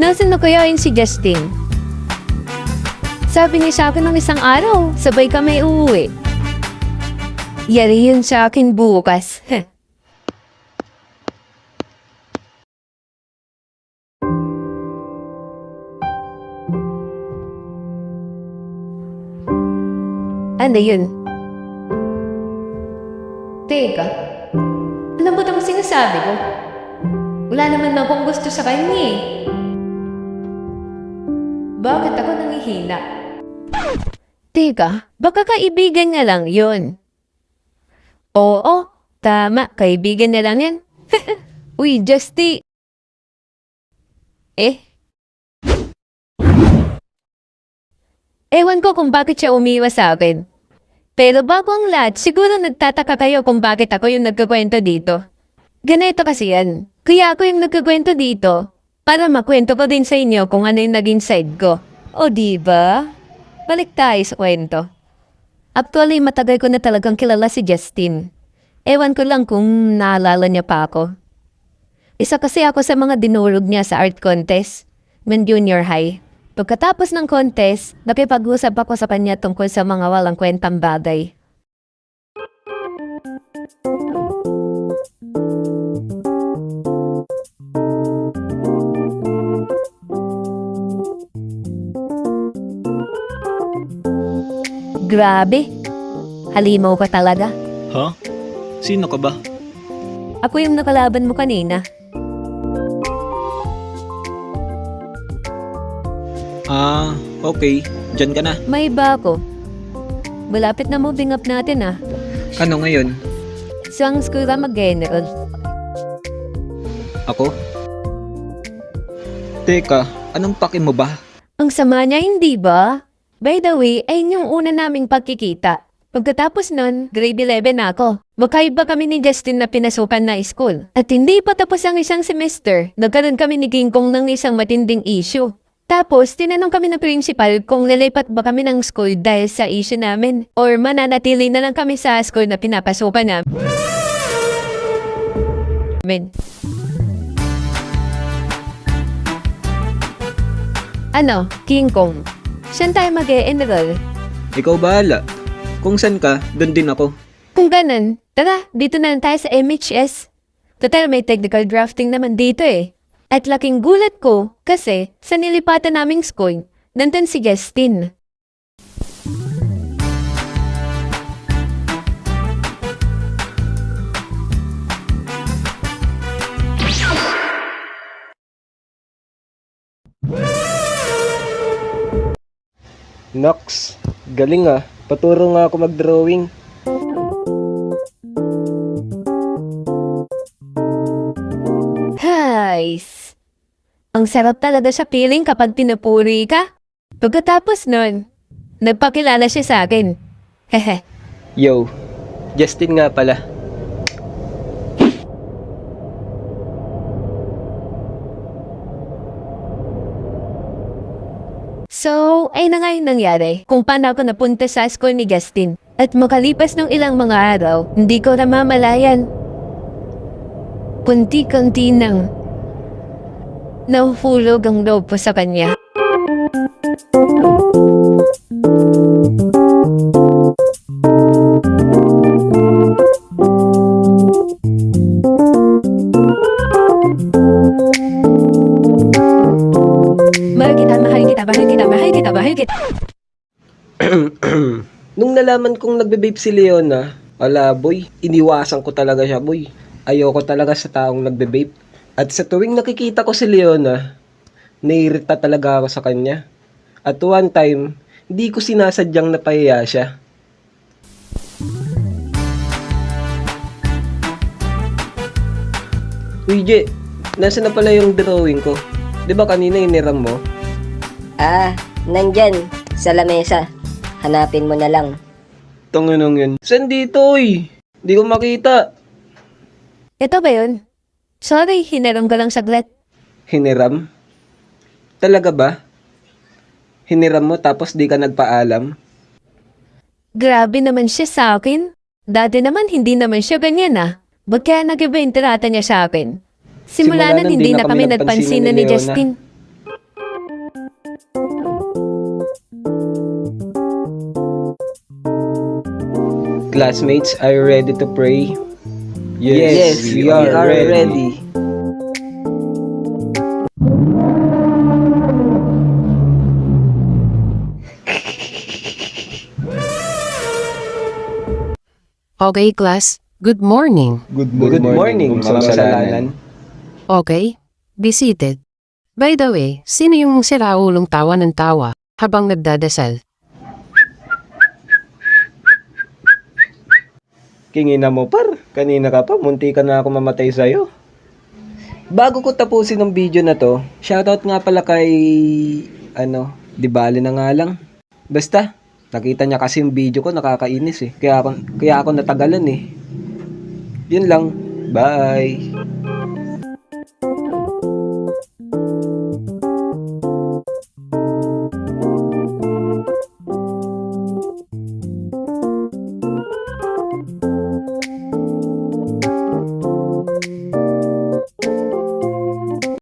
Nasaan na kaya yun si Justin? Sabi niya sa akin ng isang araw, sabay kami uuwi. Yari yun sa akin bukas. Ano yun? Teka, ano ba itong sinasabi ko? Wala naman akong gusto sa kanya eh. Bakit ako nangihina? Teka, baka kaibigan niya lang yun. Oo, tama, kaibigan niya lang yan. Uy, Justy. Ewan ko kung bakit siya umiwas sa akin. Pero bago ang lahat, siguro nagtataka kayo kung bakit ako yung nagkakwento dito. Ganito kasi yan. Kaya ako yung nagkakwento dito para makwento ko din sa inyo kung ano yung naging side ko. O diba? Balik tayo sa kwento. Actually, matagal ko na talagang kilala si Justin. Ewan ko lang kung naalala niya pa ako. Isa kasi ako sa mga dinurog niya sa art contest when junior high. Pagkatapos ng contest, nakipag-usap ako sa kanya tungkol sa mga walang kwentang bagay. Grabe, halimaw ka talaga. Ha? Sino ka ba? Ako yung nakalaban mo kanina. Ah, okay. Diyan ka na. May iba ako. Malapit na moving up natin ah. Ano ngayon? Isang school ka mag-general. Ako? Teka, anong paki mo ba? Ang sama niya, hindi ba? By the way, ayun yung una naming pagkikita. Pagkatapos nun, grade 11 na ako. Magkaiba kami ni Justin na pinasukan na school. At hindi pa tapos ang isang semester, nagkaroon kami ni King Kong ng isang matinding issue. Tapos, tinanong kami ng principal kung lilipat ba kami ng school dahil sa issue namin or mananatili na lang kami sa school na pinapasukan namin. Ano, King Kong? Saan tayo mag-e-enroll? Ikaw bahala. Kung saan ka, doon din ako. Kung ganun, tara, dito na lang tayo sa MHS. Total, may technical drafting naman dito eh. At laking gulat ko kasi sa nilipatan naming school, nandun si Justin. Nox, galing ah. Paturo nga ako mag-drawing. Guys, ang sarap talaga sa feeling kapag pinupuri ka. Pagkatapos nun, nagpakilala siya sa akin. Hehe. Yo, Justin nga pala. So, ay na nga yung nangyari kung paano ako napunta sa school ni Justin. At makalipas ng ilang mga araw, hindi ko namamalayan. Kunti-kunti nang nahuhulog ang loob ko sa kanya. Mahal kita. Nung nalaman kong nagbe-vape si Leona, ala boy, iniwasan ko talaga siya boy. Ayoko talaga sa taong nagbe-vape. At sa tuwing nakikita ko si Leona, naiirita talaga ako sa kanya. At one time, hindi ko sinasadyang napahiya siya. Uy, Je, nasa na pala yung drawing ko? Di ba kanina iniram mo? Ah, nandyan, sa lamesa. Hanapin mo na lang. Tanginong yun. Saan dito, uy? Di ko makita. Ito ba yun? Sorry, hinaram ko lang saglit. Hiniram? Talaga ba? Hiniram mo tapos di ka nagpaalam? Grabe naman siya sa akin. Dati naman hindi naman siya ganyan ah. Ba't kaya nag-iba yung tirata niya sa akin? Simula Simula nun hindi na kami nagpansin nagpansin na ni ni Leona. Justin. Classmates, are you ready to pray? Yes, we are ready. Okay, class. Good morning. Good morning, mga kasalanan. Okay, be seated. By the way, sino yung siraulong tawa ng tawa habang nagdadasal? Kingina mo par, kanina ka pa, munti ka na ako mamatay sa'yo. Bago ko tapusin ng video na to, shoutout nga pala kay, di bali na nga lang. Basta, nakita niya kasi yung video ko, nakakainis eh. Kaya ako natagalan eh. Yun lang, bye!